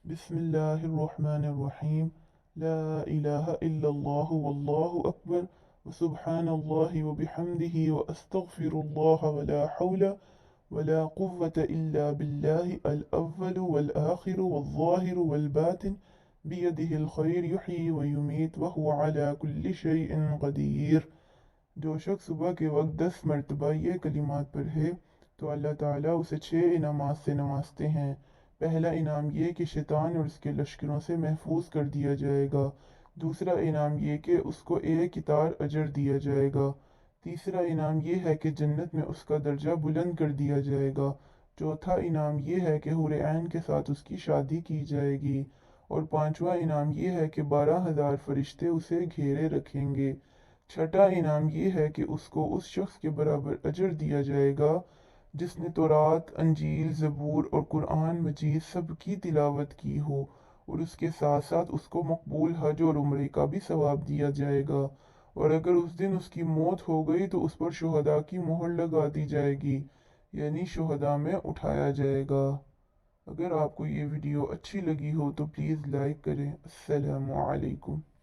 بسم الله الرحمن الرحيم. لا إله إلا الله والله أكبر، وسبحان الله وبحمده، وأستغفر الله، ولا حول ولا قوة إلا بالله الأول والآخر والظاهر والباطن، بيده الخير يحيي ويميت وهو على كل شيء قدير۔ جو شخص صبح کے وقت 10 مرتبہ یہ کلمات پڑھے تو اللہ تعالیٰ اسے 6 انعامات سے نوازتے ہیں۔ پہلا انعام یہ کہ شیطان اور اس کے لشکروں سے محفوظ کر دیا جائے گا۔ دوسرا انعام یہ کہ اس کو 1 قطار اجر دیا جائے گا۔ تیسرا انعام یہ ہے کہ جنت میں اس کا درجہ بلند کر دیا جائے گا۔ چوتھا انعام یہ ہے کہ حور عین کے ساتھ اس کی شادی کی جائے گی۔ اور پانچواں انعام یہ ہے کہ 12,000 فرشتے اسے گھیرے رکھیں گے۔ چھٹا انعام یہ ہے کہ اس کو اس شخص کے برابر اجر دیا جائے گا جس نے تورات، انجیل، زبور اور قرآن مجید سب کی تلاوت کی ہو، اور اس کے ساتھ ساتھ اس کو مقبول حج اور عمرے کا بھی ثواب دیا جائے گا۔ اور اگر اس دن اس کی موت ہو گئی تو اس پر شہداء کی مہر لگا دی جائے گی، یعنی شہداء میں اٹھایا جائے گا۔ اگر آپ کو یہ ویڈیو اچھی لگی ہو تو پلیز لائک کریں۔ السلام علیکم۔